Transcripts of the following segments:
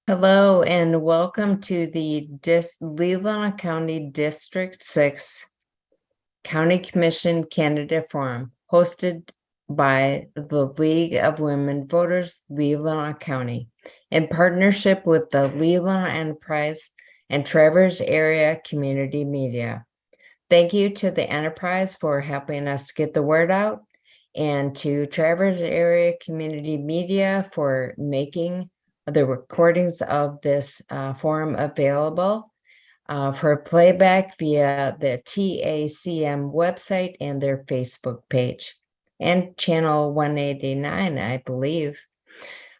Hello and welcome to the Leelanau County District 6 County Commission Candidate Forum hosted by the League of Women Voters, Leelanau County, in partnership with the Leelanau Enterprise and Traverse Area Community Media. Thank you to the Enterprise for helping us get the word out, and to Traverse Area Community Media for making the recordings of this forum available for playback via the TACM website and their Facebook page, and channel 189, I believe.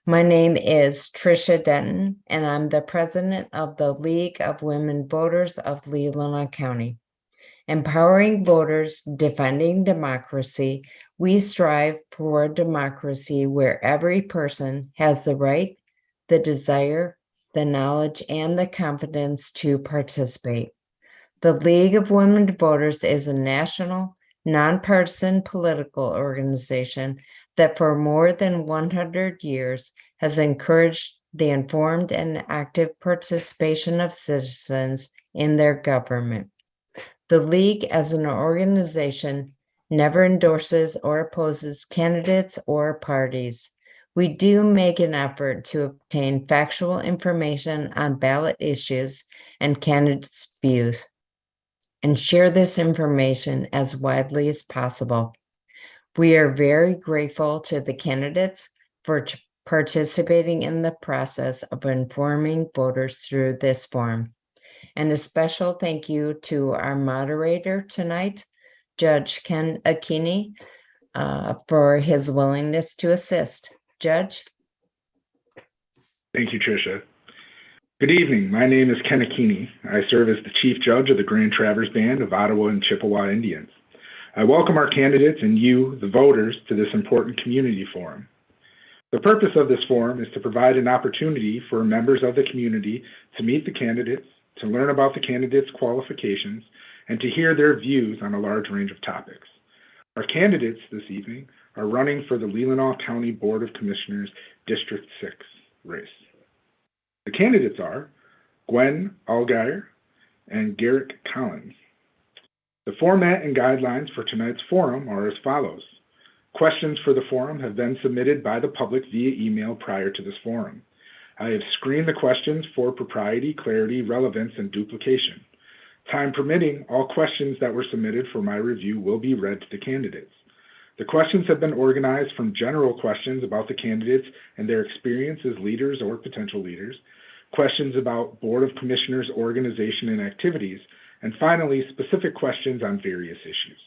My name is Tricia Denton, and I'm the president of the League of Women Voters of Leelanau County. Empowering voters, defending democracy, we strive for democracy where every person has the right, the desire, the knowledge, and the confidence to participate. The League of Women Voters is a national, nonpartisan political organization that for more than 100 years has encouraged the informed and active participation of citizens in their government. The League as an organization never endorses or opposes candidates or parties. We do make an effort to obtain factual information on ballot issues and candidates' views, and share this information as widely as possible. We are very grateful to the candidates for participating in the process of informing voters through this forum. And a special thank you to our moderator tonight, Judge Ken Akini, for his willingness to assist. Judge? Thank you, Tricia. Good evening. My name is Ken Akini. I serve as the Chief Judge of the Grand Traverse Band of Ottawa and Chippewa Indians. I welcome our candidates and you, the voters, to this important community forum. The purpose of this forum is to provide an opportunity for members of the community to meet the candidates, to learn about the candidates' qualifications, and to hear their views on a large range of topics. Our candidates this evening are running for the Leelanau County Board of Commissioners District 6 race. The candidates are Gwen Allgaier and Garrett Collins. The format and guidelines for tonight's forum are as follows. Questions for the forum have been submitted by the public via email prior to this forum. I have screened the questions for propriety, clarity, relevance, and duplication. Time permitting, all questions that were submitted for my review will be read to the candidates. The questions have been organized from general questions about the candidates and their experience as leaders or potential leaders, questions about Board of Commissioners organization and activities, and finally, specific questions on various issues.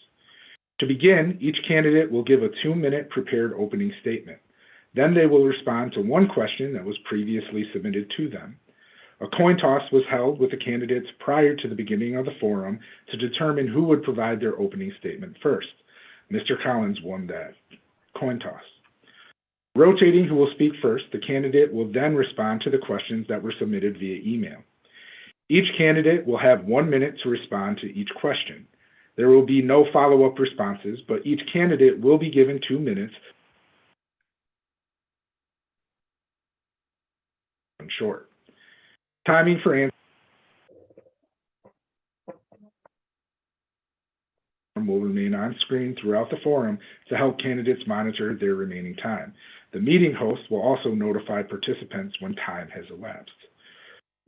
To begin, each candidate will give a 2-minute prepared opening statement. Then they will respond to one question that was previously submitted to them. A coin toss was held with the candidates prior to the beginning of the forum to determine who would provide their opening statement first. Mr. Collins won that coin toss. Rotating who will speak first, the candidate will then respond to the questions that were submitted via email. Each candidate will have 1 minute to respond to each question. There will be no follow-up responses, but each candidate will be given 2 minutes short. Timing for answers will remain on screen throughout the forum to help candidates monitor their remaining time. The meeting host will also notify participants when time has elapsed.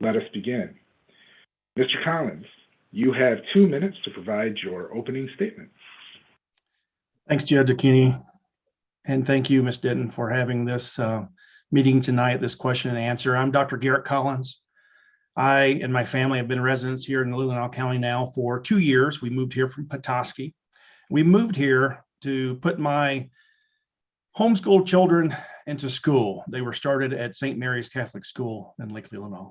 Let us begin. Mr. Collins, you have 2 minutes to provide your opening statement. Thanks, Judge Akini. And thank you, Ms. Denton, for having this meeting tonight, this question and answer. I'm Dr. Garrett Collins. I and my family have been residents here in Leelanau County now for 2 years. We moved here from Petoskey. We moved here to put my homeschool children into school. They were started at St. Mary's Catholic School in Lake Leelanau.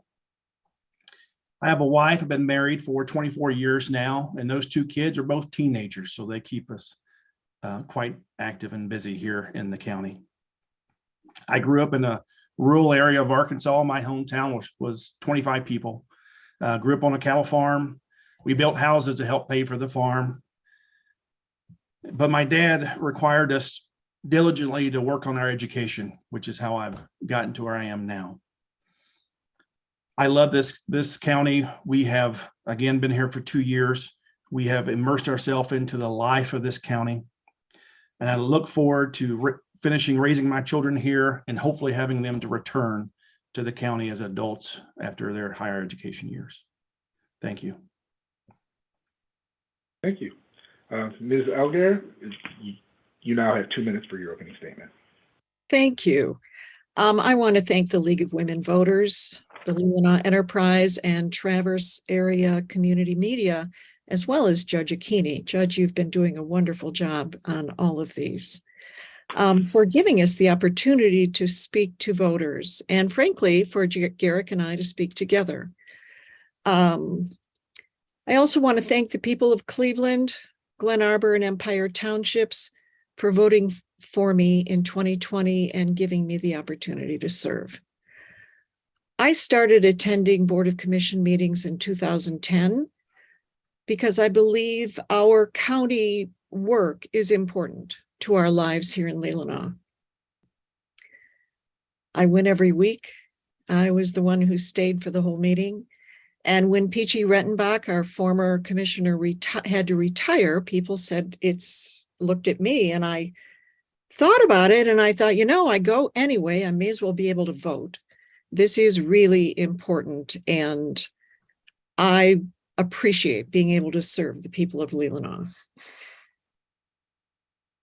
I have a wife, I've been married for 24 years now, and those 2 kids are both teenagers, so they keep us quite active and busy here in the county. I grew up in a rural area of Arkansas. My hometown was 25 people. Grew up on a cattle farm. We built houses to help pay for the farm. But my dad required us diligently to work on our education, which is how I've gotten to where I am now. I love this county. We have, again, been here for 2 years. We have immersed ourselves into the life of this county. And I look forward to finishing raising my children here and hopefully having them to return to the county as adults after their higher education years. Thank you. Thank you. Ms. Elgar, you now have 2 minutes for your opening statement. Thank you. I want to thank the League of Women Voters, the Leelanau Enterprise, and Traverse Area Community Media, as well as Judge Akini. Judge, you've been doing a wonderful job on all of these, for giving us the opportunity to speak to voters, and frankly, for Garrick and I to speak together. I also want to thank the people of Cleveland, Glen Arbor, and Empire Townships for voting for me in 2020 and giving me the opportunity to serve. I started attending Board of Commission meetings in 2010 because I believe our county work is important to our lives here in Leelanau. I went every week. I was the one who stayed for the whole meeting. And when Peachy Rettenbach, our former commissioner, had to retire, people said, looked at me, and I thought about it, and I thought, I go anyway, I may as well be able to vote. This is really important, and I appreciate being able to serve the people of Leelanau.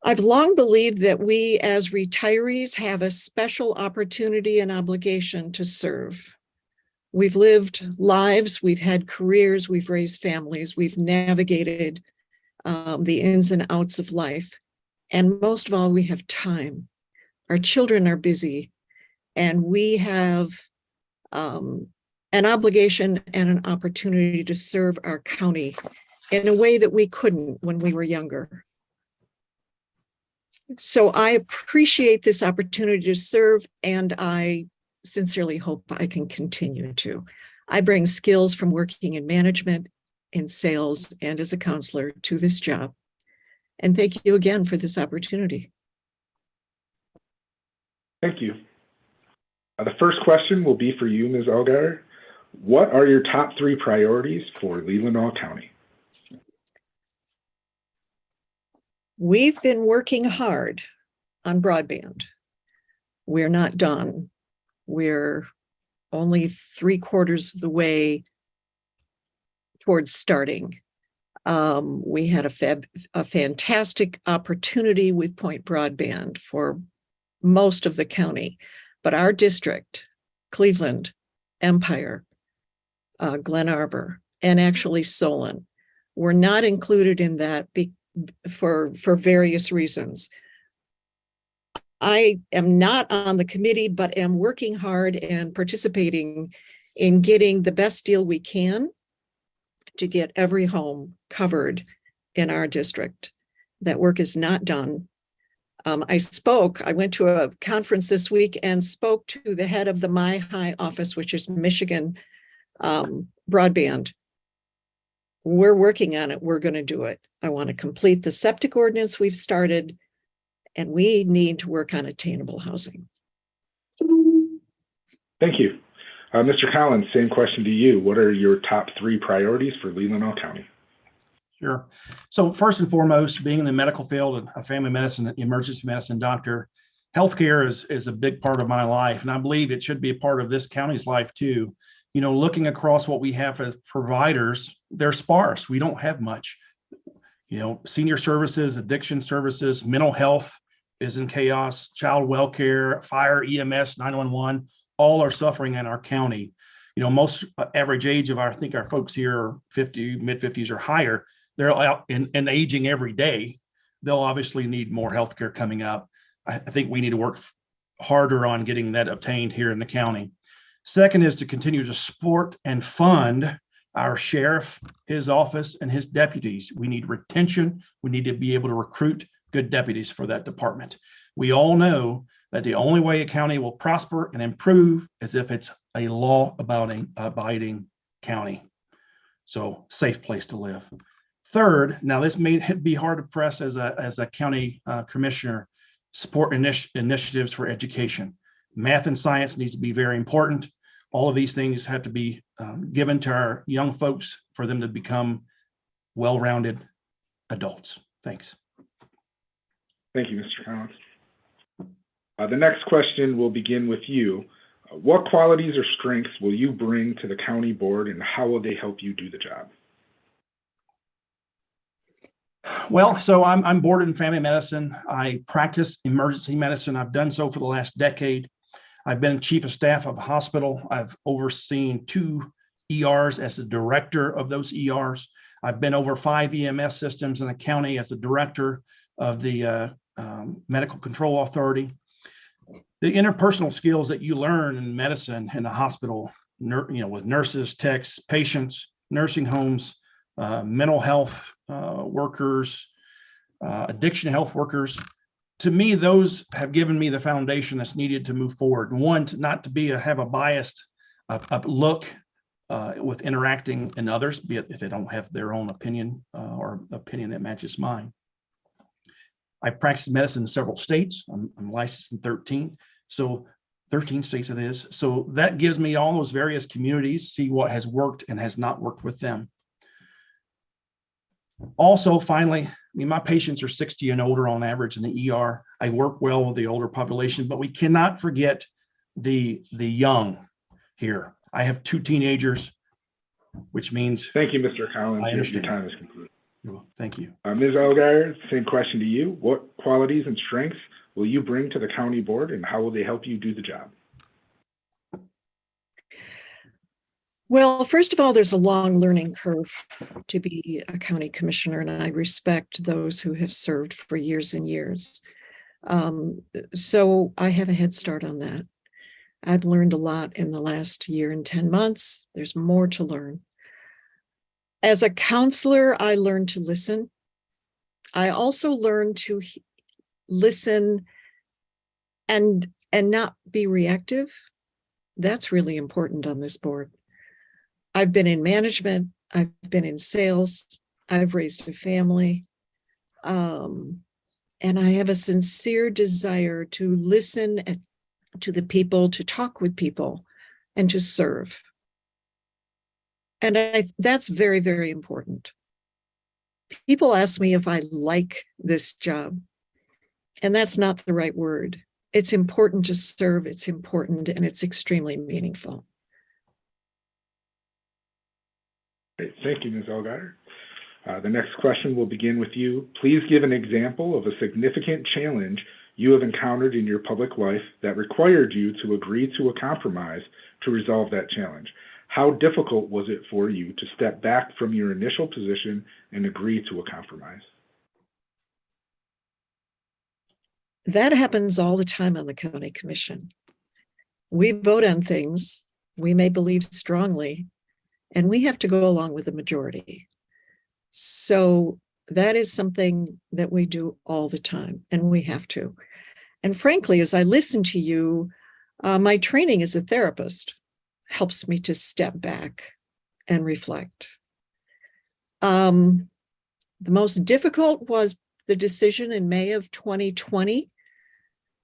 I've long believed that we as retirees have a special opportunity and obligation to serve. We've lived lives, we've had careers, we've raised families, we've navigated the ins and outs of life. And most of all, we have time. Our children are busy, and we have an obligation and an opportunity to serve our county in a way that we couldn't when we were younger. So I appreciate this opportunity to serve, and I sincerely hope I can continue to. I bring skills from working in management, in sales, and as a counselor to this job. And thank you again for this opportunity. Thank you. The first question will be for you, Ms. Elgar. What are your top 3 priorities for Leelanau County? We've been working hard on broadband. We're not done. We're only 3/4 of the way towards starting. We had a fantastic opportunity with Point Broadband for most of the county, but our district, Cleveland, Empire, Glen Arbor, and actually Solon, were not included in that for various reasons. I am not on the committee, but am working hard and participating in getting the best deal we can to get every home covered in our district. That work is not done. I went to a conference this week and spoke to the head of the MyHigh office, which is Michigan Broadband. We're working on it. We're going to do it. I want to complete the septic ordinance we've started, and we need to work on attainable housing. Thank you. Mr. Collins, same question to you. What are your top 3 priorities for Leelanau County? Sure. So first and foremost, being in the medical field, a family medicine, emergency medicine doctor, healthcare is a big part of my life, and I believe it should be a part of this county's life too. Looking across what we have as providers, they're sparse. We don't have much. Senior services, addiction services, mental health is in chaos, child welfare, fire, EMS, 911, all are suffering in our county. Most average age of our folks here are 50, mid-50s or higher. They're out and aging every day. They'll obviously need more healthcare coming up. I think we need to work harder on getting that obtained here in the county. Second is to continue to support and fund our sheriff, his office, and his deputies. We need retention. We need to be able to recruit good deputies for that department. We all know that the only way a county will prosper and improve is if it's a law-abiding county. So safe place to live. Third, now this may be hard to press as a county commissioner, support initiatives for education. Math and science needs to be very important. all of these things have to be given to our young folks for them to become well-rounded adults. Thanks. Thank you, Mr. Collins. The next question will begin with you. What qualities or strengths will you bring to the county board, and how will they help you do the job? Well, so I'm board in family medicine. I practice emergency medicine. I've done so for the last decade. I've been chief of staff of a hospital. I've overseen 2 ERs as the director of those ERs. I've been over 5 EMS systems in the county as the director of the Medical Control Authority. The interpersonal skills that you learn in medicine in the hospital, with nurses, techs, patients, nursing homes, mental health workers, addiction health workers, to me, those have given me the foundation that's needed to move forward. One, not to have a biased look with interacting in others, be it if they don't have their own opinion or opinion that matches mine. I've practiced medicine in several states. I'm licensed in 13 states it is. So that gives me all those various communities, see what has worked and has not worked with them. Also, finally, my patients are 60 and older on average in the ER. I work well with the older population, but we cannot forget the young here. I have 2 teenagers, which means— Thank you, Mr. Collins. I understand. Your time is concluded. Thank you. Ms. Elgire, same question to you. What qualities and strengths will you bring to the county board, and how will they help you do the job? Well, first of all, there's a long learning curve to be a county commissioner, and I respect those who have served for years and years. So I have a head start on that. I've learned a lot in the last year and 10 months. There's more to learn. As a counselor, I learned to listen. I also learned to listen and not be reactive. That's really important on this board. I've been in management. I've been in sales. I've raised a family. And I have a sincere desire to listen to the people, to talk with people, and to serve. And that's very, very important. People ask me if I like this job, and that's not the right word. It's important to serve, it's important, and it's extremely meaningful. Great. Thank you, Ms. Elgire. The next question will begin with you. Please give an example of a significant challenge you have encountered in your public life that required you to agree to a compromise to resolve that challenge. How difficult was it for you to step back from your initial position and agree to a compromise? That happens all the time on the county commission. We vote on things we may believe strongly, and we have to go along with the majority. So that is something that we do all the time, and we have to. And frankly, as I listen to you, my training as a therapist helps me to step back and reflect. The most difficult was the decision in May of 2020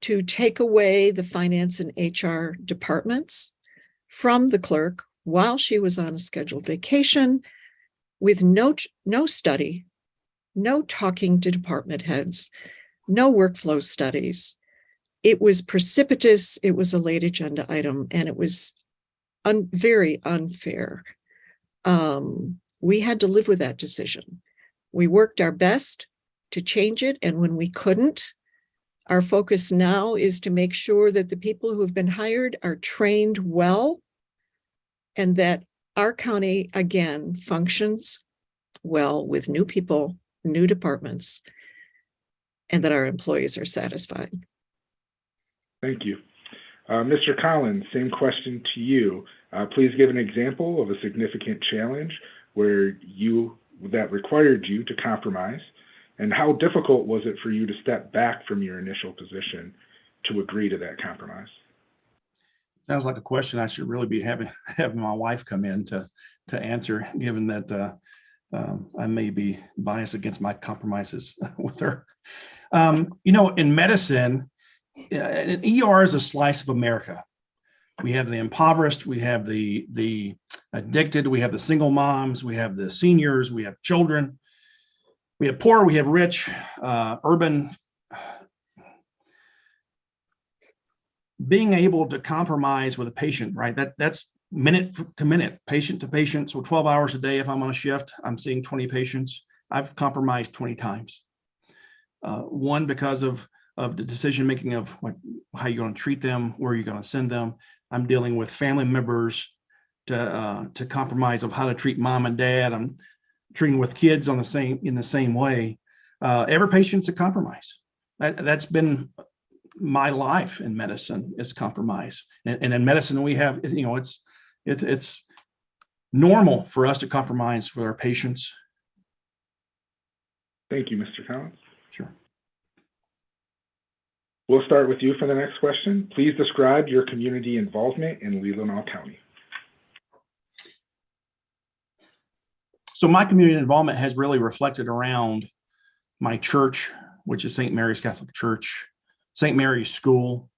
to take away the finance and HR departments from the clerk while she was on a scheduled vacation, with no study, no talking to department heads, no workflow studies. It was precipitous, it was a late agenda item, and it was very unfair. We had to live with that decision. We worked our best to change it, and when we couldn't, our focus now is to make sure that the people who have been hired are trained well, and that our county, again, functions well with new people, new departments, and that our employees are satisfied. Thank you. Mr. Collins, same question to you. Please give an example of a significant challenge that required you to compromise, and how difficult was it for you to step back from your initial position to agree to that compromise? Sounds like a question I should really be having my wife come in to answer, given that I may be biased against my compromises with her. In medicine, an ER is a slice of America. We have the impoverished, we have the addicted, we have the single moms, we have the seniors, we have children, we have poor, we have rich, urban. Being able to compromise with a patient, right? That's minute to minute, patient to patient. So 12 hours a day, if I'm on a shift, I'm seeing 20 patients. I've compromised 20 times. One, because of the decision making of how you're going to treat them, where you're going to send them. I'm dealing with family members to compromise of how to treat mom and dad. I'm treating with kids in the same way. Every patient's a compromise. That's been my life in medicine, is compromise. And in medicine, we have, it's normal for us to compromise with our patients. Thank you, Mr. Collins. Sure. We'll start with you for the next question. Please describe your community involvement in Leelanau County. So my community involvement has really reflected around my church, which is St. Mary's Catholic Church, St. Mary's School.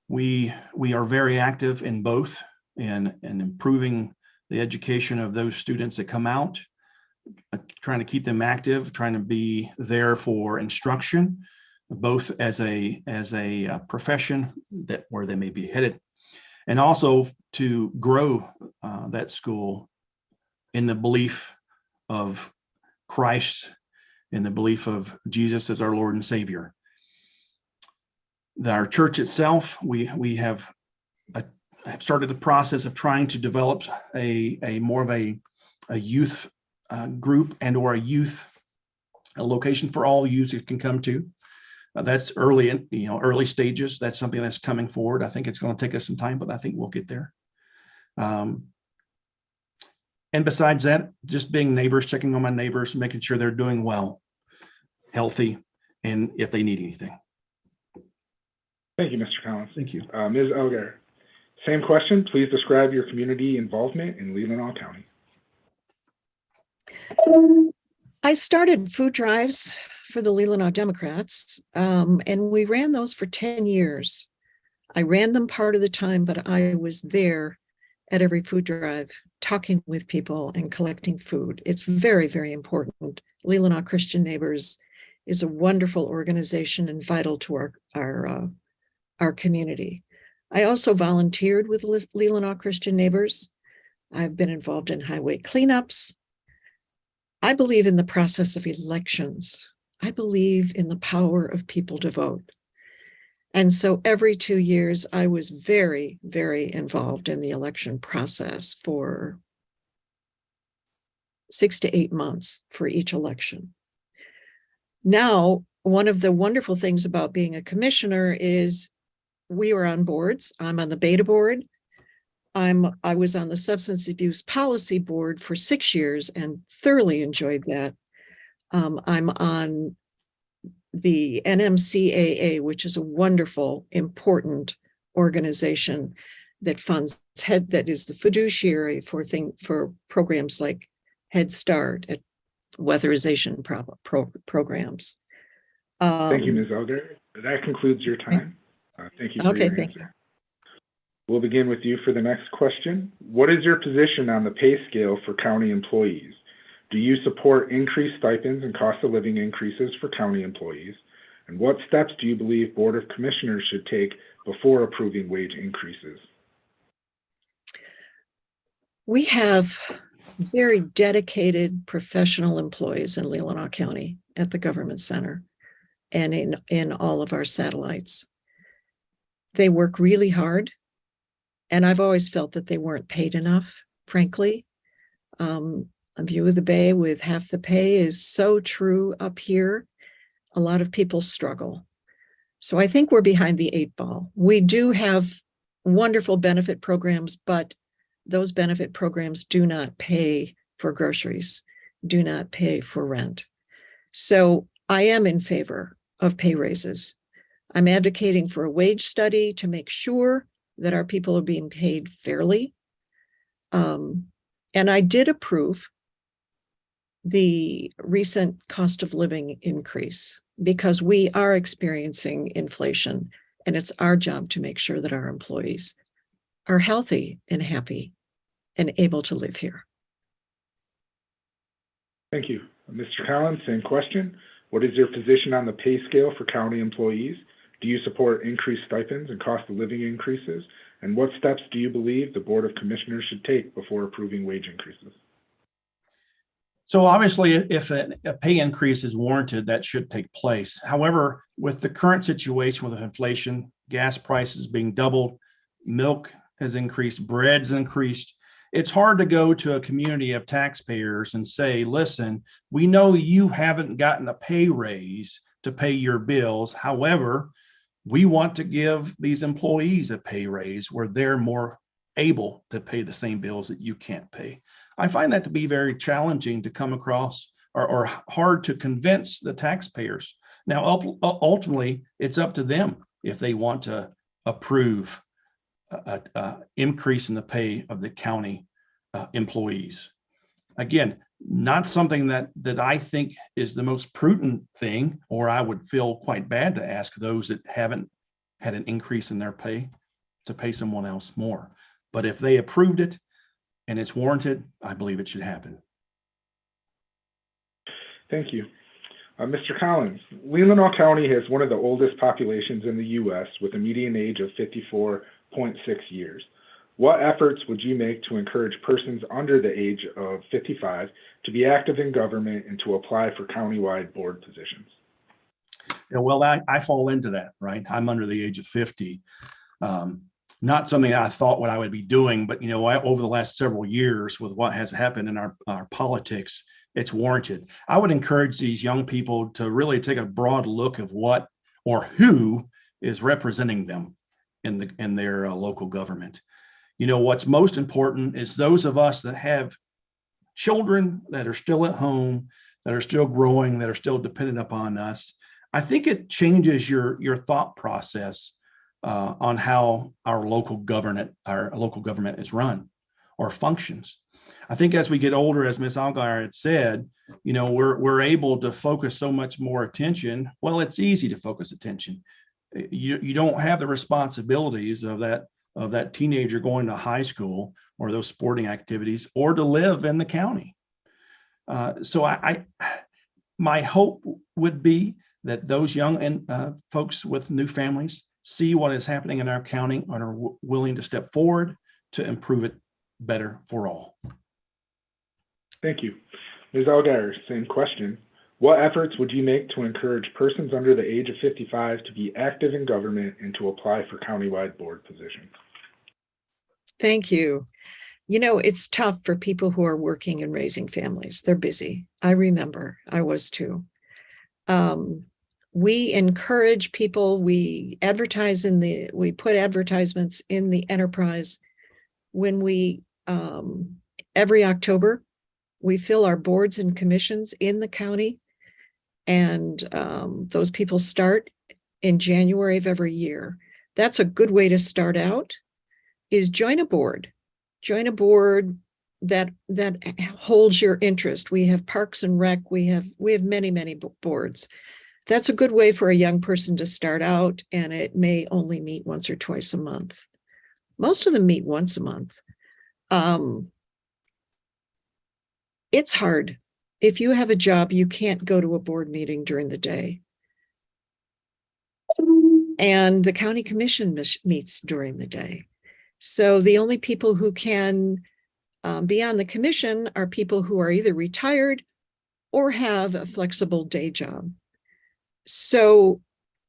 We are very active in both and improving the education of those students that come out, trying to keep them active, trying to be there for instruction, both as a profession where they may be headed, and also to grow that school in the belief of Christ, in the belief of Jesus as our Lord and Savior. Our church itself, we have started the process of trying to develop a more of a youth group or a location for all youth that can come to. That's early stages. That's something that's coming forward. I think it's going to take us some time, but I think we'll get there. And besides that, just being neighbors, checking on my neighbors, making sure they're doing well, healthy, and if they need anything. Thank you, Mr. Collins. Thank you. Ms. Elgar, same question. Please describe your community involvement in Leelanau County. I started food drives for the Leelanau Democrats, and we ran those for 10 years. I ran them part of the time, but I was there at every food drive, talking with people and collecting food. It's very, very important. Leelanau Christian Neighbors is a wonderful organization and vital to our community. I also volunteered with Leelanau Christian Neighbors. I've been involved in highway cleanups. I believe in the process of elections. I believe in the power of people to vote. And so every 2 years, I was very, very involved in the election process for 6 to 8 months for each election. Now, one of the wonderful things about being a commissioner is we were on boards. I'm on the Beta board. I was on the Substance Abuse Policy Board for 6 years and thoroughly enjoyed that. I'm on the NMCAA, which is a wonderful, important organization that funds that is the fiduciary for programs like Head Start, at weatherization programs. Thank you, Ms. Elgar. That concludes your time. Thank you for your answer. We'll begin with you for the next question. What is your position on the pay scale for county employees? Do you support increased stipends and cost of living increases for county employees? And what steps do you believe Board of Commissioners should take before approving wage increases? We have very dedicated professional employees in Leelanau County at the Government Center and in all of our satellites. They work really hard, and I've always felt that they weren't paid enough, frankly. A view of the Bay with half the pay is so true up here. A lot of people struggle. So I think we're behind the 8 ball. We do have wonderful benefit programs, but those benefit programs do not pay for groceries, do not pay for rent. So I am in favor of pay raises. I'm advocating for a wage study to make sure that our people are being paid fairly. And I did approve the recent cost of living increase because we are experiencing inflation And it's our job to make sure that our employees are healthy and happy and able to live here. Thank you. Mr. Collins, same question. What is your position on the pay scale for county employees? Do you support increased stipends and cost of living increases? And what steps do you believe the Board of Commissioners should take before approving wage increases? So obviously, if a pay increase is warranted, that should take place. However, with the current situation with inflation, gas prices being doubled, milk has increased, bread's increased, it's hard to go to a community of taxpayers and say, listen, we know you haven't gotten a pay raise to pay your bills. However, we want to give these employees a pay raise where they're more able to pay the same bills that you can't pay. I find that to be very challenging to come across or hard to convince the taxpayers. Now, ultimately, it's up to them if they want to approve an increase in the pay of the county employees. Again, not something that I think is the most prudent thing, or I would feel quite bad to ask those that haven't had an increase in their pay to pay someone else more. But if they approved it and it's warranted, I believe it should happen. Thank you. Mr. Collins, Leelanau County has one of the oldest populations in the U.S. with a median age of 54.6 years. What efforts would you make to encourage persons under the age of 55 to be active in government and to apply for countywide board positions? Yeah, well, I fall into that, right? I'm under the age of 50. Not something I thought what I would be doing, but over the last several years with what has happened in our politics, it's warranted. I would encourage these young people to really take a broad look of what or who is representing them in their local government. What's most important is those of us that have children that are still at home, that are still growing, that are still dependent upon us. I think it changes your thought process on how our local government is run or functions. I think as we get older, as Ms. Allgaier had said, we're able to focus so much more attention. Well, it's easy to focus attention. You don't have the responsibilities of that teenager going to high school or those sporting activities or to live in the county. So my hope would be that those young folks with new families see what is happening in our county and are willing to step forward to improve it better for all. Thank you. Ms. Allgaier, same question. What efforts would you make to encourage persons under the age of 55 to be active in government and to apply for countywide board positions? Thank you. It's tough for people who are working and raising families. They're busy. I remember I was too. We encourage people, we put advertisements in the enterprise when every October, we fill our boards and commissions in the county, and those people start in January of every year. That's a good way to start out, is join a board that holds your interest. We have Parks and Rec, we have many, many boards. That's a good way for a young person to start out, and it may only meet once or twice a month. Most of them meet once a month. It's hard. If you have a job, you can't go to a board meeting during the day. And the county commission meets during the day. So the only people who can be on the commission are people who are either retired or have a flexible day job. So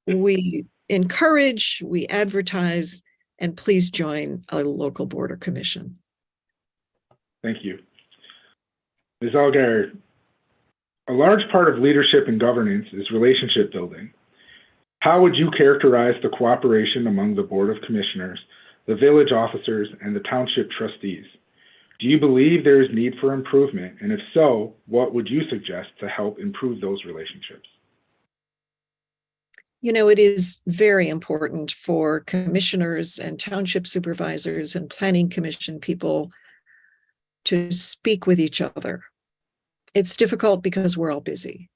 we encourage, we advertise, and please join a local board or commission. Thank you. Ms. Allgaier, a large part of leadership and governance is relationship building. How would you characterize the cooperation among the Board of Commissioners, the village officers, and the township trustees? Do you believe there is need for improvement? And if so, what would you suggest to help improve those relationships? It is very important for commissioners and township supervisors and planning commission people to speak with each other. It's difficult because we're all busy.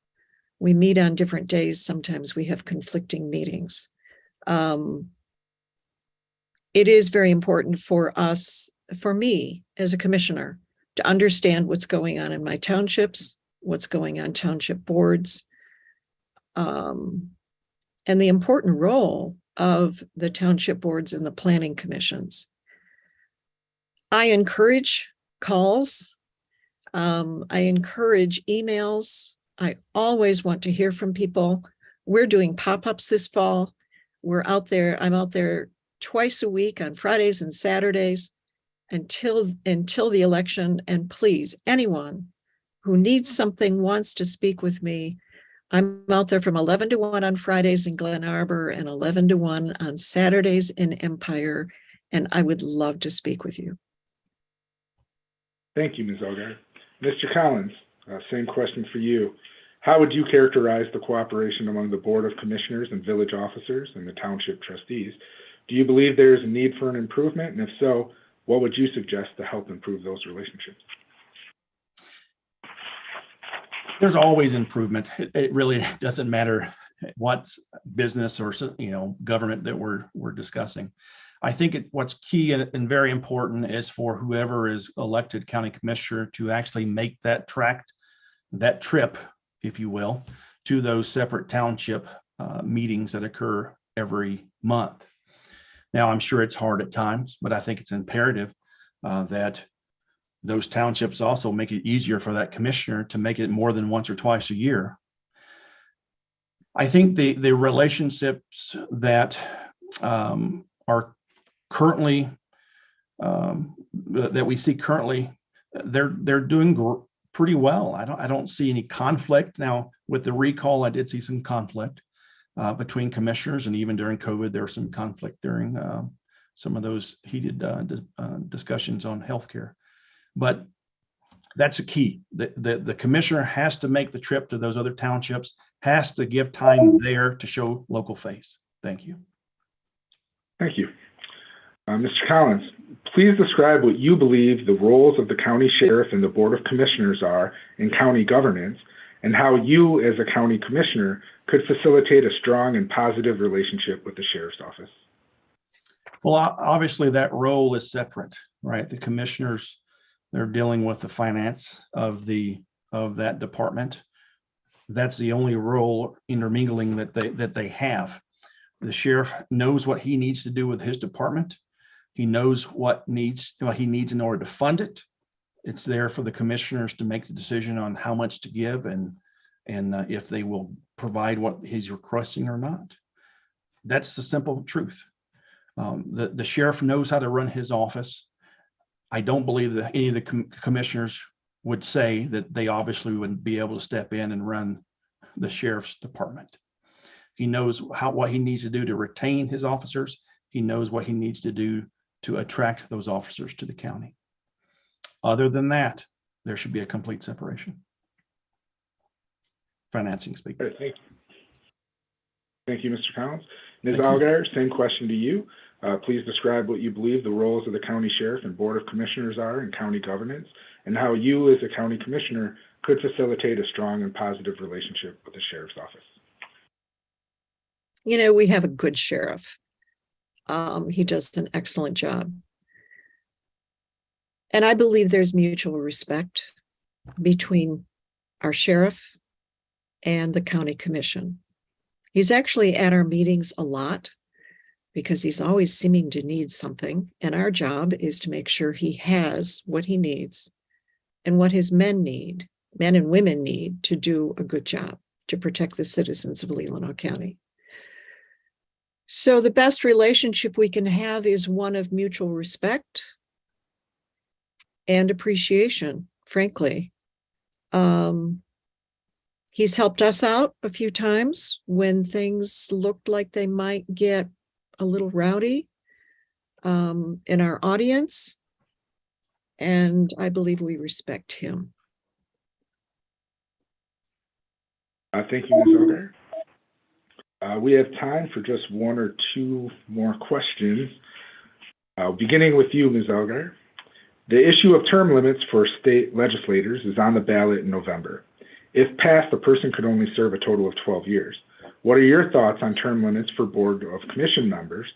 We meet on different days. Sometimes we have conflicting meetings. It is very important for us, for me as a commissioner, to understand what's going on in my townships, what's going on township boards, and the important role of the township boards and the planning commissions. I encourage calls. I encourage emails. I always want to hear from people. We're doing pop-ups this fall. We're out there. I'm out there twice a week on Fridays and Saturdays until the election. And please, anyone who needs something, wants to speak with me, I'm out there from 11 to 1 on Fridays in Glen Arbor and 11 to 1 on Saturdays in Empire. And I would love to speak with you. Thank you, Ms. Elgar. Mr. Collins, same question for you. How would you characterize the cooperation among the Board of Commissioners and village officers and the township trustees? Do you believe there is a need for an improvement? And if so, what would you suggest to help improve those relationships? There's always improvement. It really doesn't matter what business or government that we're discussing. I think what's key and very important is for whoever is elected county commissioner to actually make that trip, if you will, to those separate township meetings that occur every month. Now, I'm sure it's hard at times, but I think it's imperative that those townships also make it easier for that commissioner to make it more than once or twice a year. I think the relationships that are currently that we see currently, they're doing pretty well. I don't see any conflict. Now, with the recall, I did see some conflict between commissioners, and even during COVID, there was some conflict during some of those heated discussions on healthcare. But that's a key. The commissioner has to make the trip to those other townships, has to give time there to show local face. Thank you. Thank you. Mr. Collins, please describe what you believe the roles of the county sheriff and the Board of Commissioners are in county governance, and how you, as a county commissioner, could facilitate a strong and positive relationship with the sheriff's office. Well, obviously that role is separate, right? The commissioners, they're dealing with the finance of that department. That's the only role intermingling that they have. The sheriff knows what he needs to do with his department. He knows what he needs in order to fund it. It's there for the commissioners to make the decision on how much to give and if they will provide what he's requesting or not. That's the simple truth. The sheriff knows how to run his office. I don't believe that any of the commissioners would say that they obviously wouldn't be able to step in and run the sheriff's department. He knows what he needs to do to retain his officers. He knows what he needs to do to attract those officers to the county. Other than that, there should be a complete separation. Financing speaking. Right, thank you, Mr. Collins. Ms. Algar, same question to you. Please describe what you believe the roles of the county sheriff and Board of Commissioners are in county governance, and how you, as a county commissioner, could facilitate a strong and positive relationship with the sheriff's office. We have a good sheriff. He does an excellent job. And I believe there's mutual respect between our sheriff and the county commission. He's actually at our meetings a lot because he's always seeming to need something. And our job is to make sure he has what he needs and what his men and women need to do a good job to protect the citizens of Leelanau County. So the best relationship we can have is one of mutual respect and appreciation, frankly. He's helped us out a few times when things looked like they might get a little rowdy in our audience, and I believe we respect him. Thank you, Ms. Elgar. We have time for just one or two more questions. Beginning with you, Ms. Elgar. The issue of term limits for state legislators is on the ballot in November. If passed, a person could only serve a total of 12 years. What are your thoughts on term limits for Board of Commission members?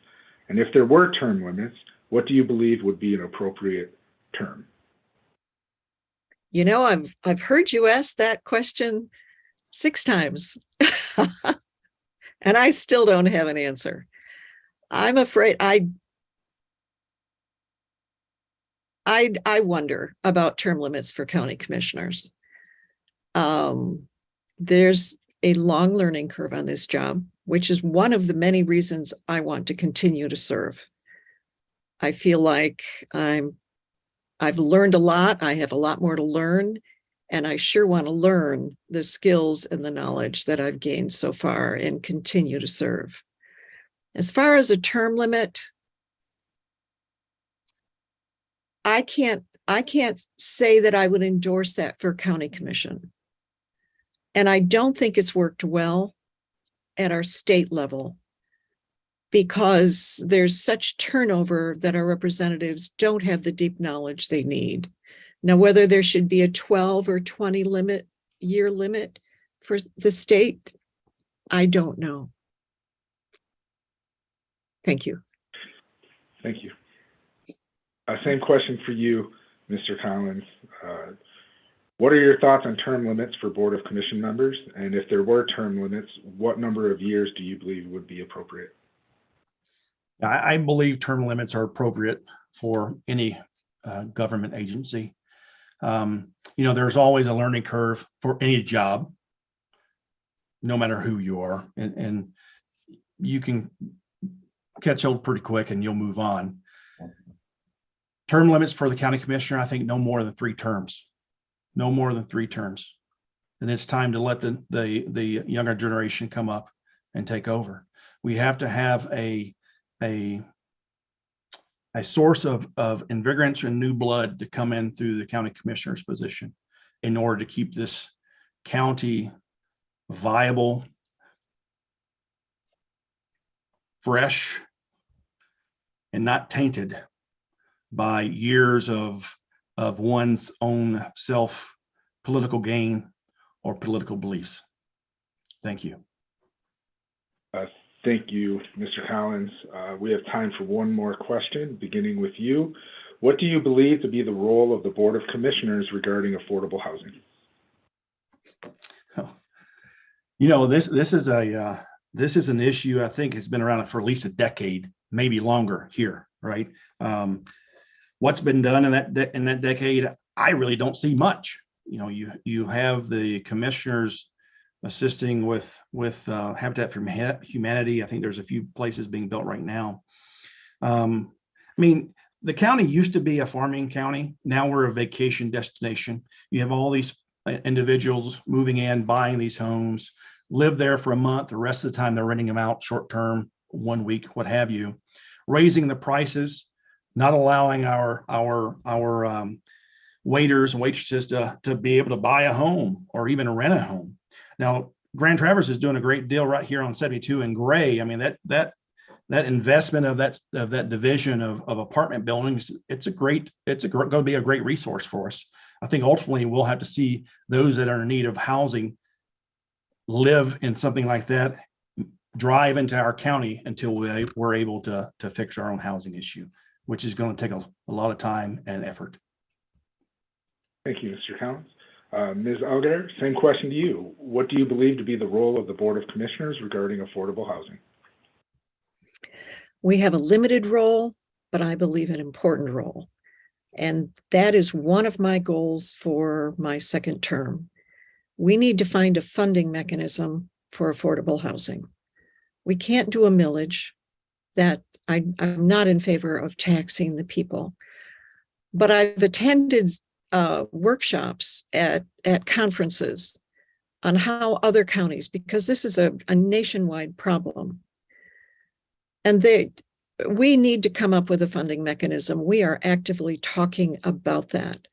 And if there were term limits, what do you believe would be an appropriate term? You know, I've heard you ask that question 6 times, and I still don't have an answer. I'm afraid I wonder about term limits for county commissioners. There's a long learning curve on this job, which is one of the many reasons I want to continue to serve. I feel like I've learned a lot. I have a lot more to learn, and I sure want to learn the skills and the knowledge that I've gained so far and continue to serve. As far as a term limit, I can't say that I would endorse that for county commission. And I don't think it's worked well at our state level because there's such turnover that our representatives don't have the deep knowledge they need. Now, whether there should be a 12 or 20 year limit for the state, I don't know. Thank you. Thank you. Same question for you, Mr. Collins. What are your thoughts on term limits for Board of Commission members? And if there were term limits, what number of years do you believe would be appropriate? I believe term limits are appropriate for any government agency. There's always a learning curve for any job, no matter who you are, and you can catch on pretty quick and you'll move on. Term limits for the county commissioner, I think no more than 3 terms. No more than 3 terms. And it's time to let the younger generation come up and take over. We have to have a source of invigorance and new blood to come in through the county commissioner's position in order to keep this county viable, fresh, and not tainted by years of one's own political gain or political beliefs. Thank you. Thank you, Mr. Collins. We have time for one more question, beginning with you. What do you believe to be the role of the Board of Commissioners regarding affordable housing? This is an issue I think has been around for at least a decade, maybe longer here, right? What's been done in that decade, I really don't see much. You have the commissioners assisting with Habitat for Humanity. I think there's a few places being built right now. The county used to be a farming county. Now we're a vacation destination. You have all these individuals moving in, buying these homes, live there for a month. The rest of the time they're renting them out short term, 1 week, what have you, raising the prices, not allowing our waiters and waitresses to be able to buy a home or even rent a home. Now, Grand Traverse is doing a great deal right here on 72 and Gray. I mean, that investment of that division of apartment buildings, it's going to be a great resource for us. I think ultimately we'll have to see those that are in need of housing live in something like that, drive into our county until we're able to fix our own housing issue, which is going to take a lot of time and effort. Thank you, Mr. Collins. Ms. Algar, same question to you. What do you believe to be the role of the Board of Commissioners regarding affordable housing? We have a limited role, but I believe an important role. And that is one of my goals for my second term. We need to find a funding mechanism for affordable housing. We can't do a millage. That I'm not in favor of taxing the people. But I've attended workshops at conferences on how other counties, because this is a nationwide problem. And we need to come up with a funding mechanism. We are actively talking about that.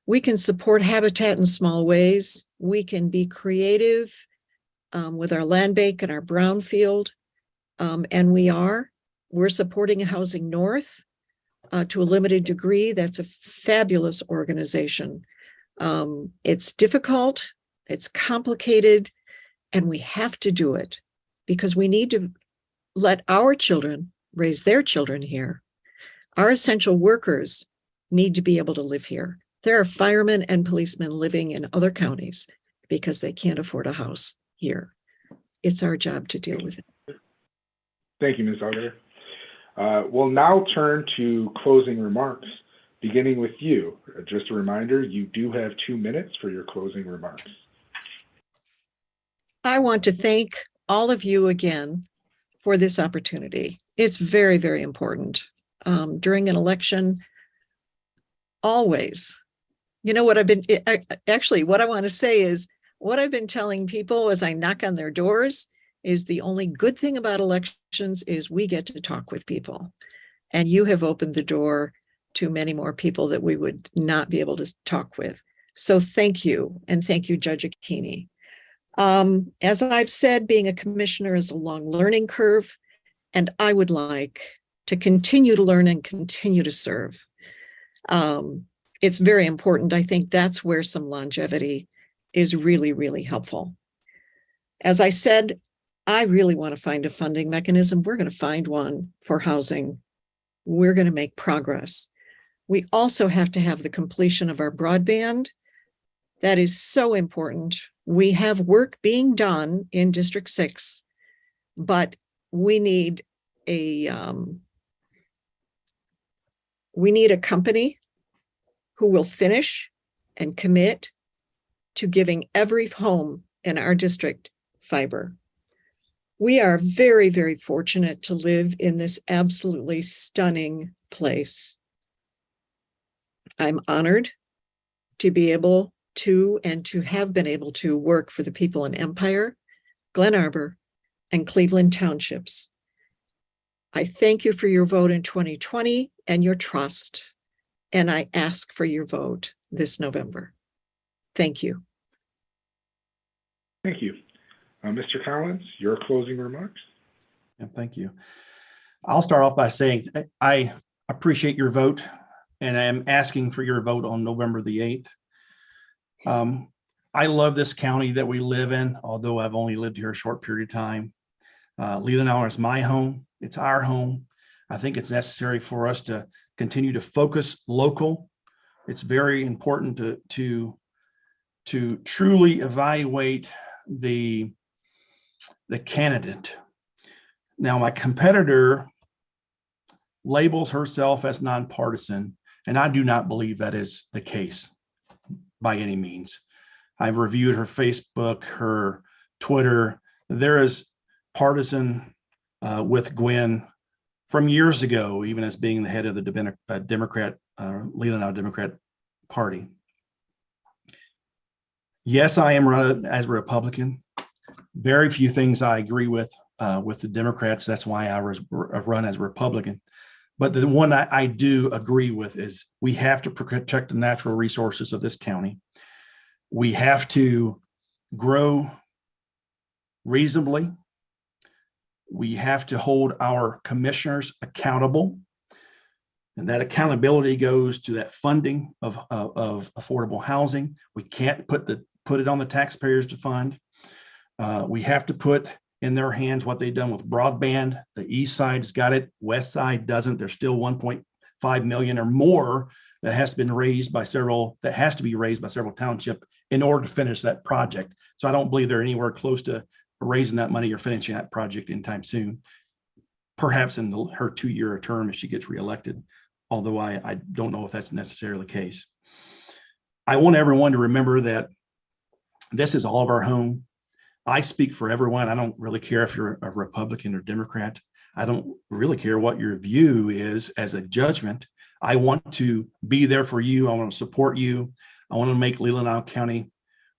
We can support Habitat in small ways. We can be creative with our land bank and our brownfield. And we're supporting Housing North to a limited degree. That's a fabulous organization. It's difficult, it's complicated, and we have to do it. because we need to let our children raise their children here. Our essential workers need to be able to live here. There are firemen and policemen living in other counties because they can't afford a house here. It's our job to deal with it. Thank you, Ms. Auger. We'll now turn to closing remarks, beginning with you. Just a reminder, you do have 2 minutes for your closing remarks. I want to thank all of you again for this opportunity. It's very, very important. During an election, always, you know what what I want to say is, what I've been telling people as I knock on their doors is the only good thing about elections is we get to talk with people. And you have opened the door to many more people that we would not be able to talk with. So thank you. And thank you, Judge Akini. As I've said, being a commissioner is a long learning curve, and I would like to continue to learn and continue to serve. It's very important. I think that's where some longevity is really, really helpful. As I said, I really want to find a funding mechanism. We're going to find one for housing. We're going to make progress. We also have to have the completion of our broadband. That is so important. We have work being done in District 6, but we need a company who will finish and commit to giving every home in our district fiber. We are very, very fortunate to live in this absolutely stunning place. I'm honored to be able to and to have been able to work for the people in Empire, Glen Arbor, and Cleveland Townships. I thank you for your vote in 2020 and your trust, and I ask for your vote this November. Thank you. Thank you. Mr. Collins, your closing remarks. Yeah, thank you. I'll start off by saying I appreciate your vote, and I am asking for your vote on November the 8th. I love this county that we live in, although I've only lived here a short period of time. Leelanau is my home. It's our home. I think it's necessary for us to continue to focus local. It's very important to truly evaluate the candidate. Now, my competitor labels herself as nonpartisan, and I do not believe that is the case by any means. I've reviewed her Facebook, her Twitter. There is partisan with Gwen from years ago, even as being the head of the Leelanau Democrat Party. Yes, I am run as a Republican. Very few things I agree with the Democrats. That's why I run as a Republican. But the one I do agree with is we have to protect the natural resources of this county. We have to grow reasonably. We have to hold our commissioners accountable. And that accountability goes to that funding of affordable housing. We can't put it on the taxpayers to fund. We have to put in their hands what they've done with broadband. The east side's got it, west side doesn't. There's still 1.5 million or more that has to be raised by several townships in order to finish that project. So I don't believe they're anywhere close to raising that money or finishing that project anytime soon. Perhaps in her 2-year term if she gets reelected, although I don't know if that's necessarily the case. I want everyone to remember that this is all of our home. I speak for everyone. I don't really care if you're a Republican or Democrat. I don't really care what your view is as a judgment. I want to be there for you. I want to support you. I want to make Leelanau County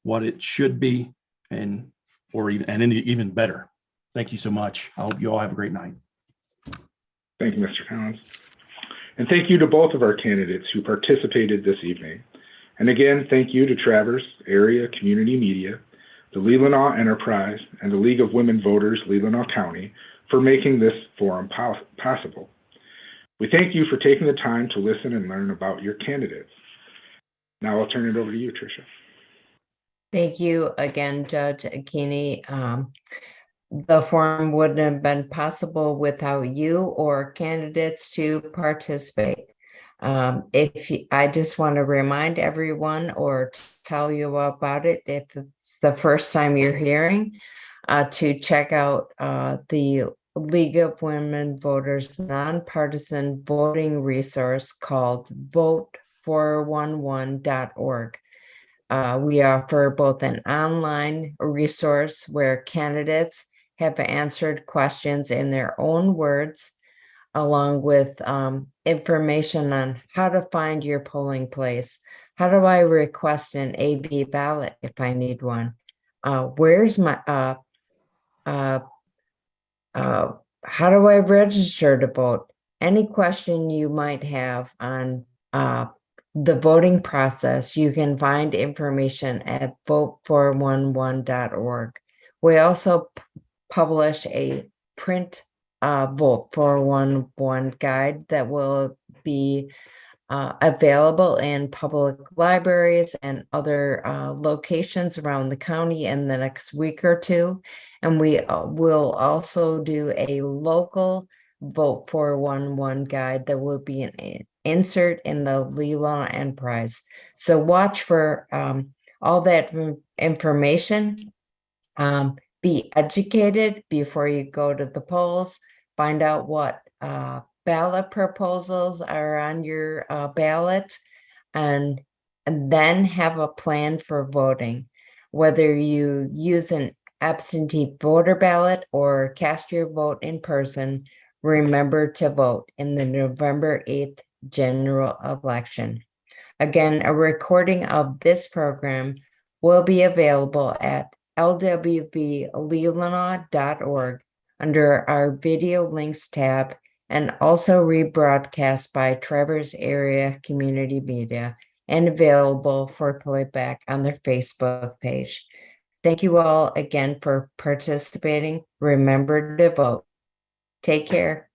what it should be and even better. Thank you so much. I hope you all have a great night. Thank you, Mr. Collins. And thank you to both of our candidates who participated this evening. And again, thank you to Traverse Area Community Media, the Leelanau Enterprise, and the League of Women Voters, Leelanau County, for making this forum possible. We thank you for taking the time to listen and learn about your candidates. Now I'll turn it over to you, Tricia. Thank you again, Judge Akini. The forum wouldn't have been possible without you or candidates to participate. I just want to remind everyone or tell you about it if it's the first time you're hearing, to check out the League of Women Voters nonpartisan voting resource called vote411.org. We offer both an online resource where candidates have answered questions in their own words, along with information on how to find your polling place. How do I request an AB ballot if I need one? Where's my how do I register to vote? Any question you might have on the voting process, you can find information at vote411.org. We also publish a print Vote 411 guide that will be available in public libraries and other locations around the county in the next week or two. And we will also do a local Vote 411 guide that will be an insert in the Leelanau Enterprise. So watch for all that information. Be educated before you go to the polls. Find out what ballot proposals are on your ballot, and then have a plan for voting. Whether you use an absentee voter ballot or cast your vote in person, remember to vote in the November 8th general election. Again, a recording of this program will be available at lwvleelanau.org under our video links tab, and also rebroadcast by Traverse Area Community Media and available for playback on their Facebook page. Thank you all again for participating. Remember to vote. Take care.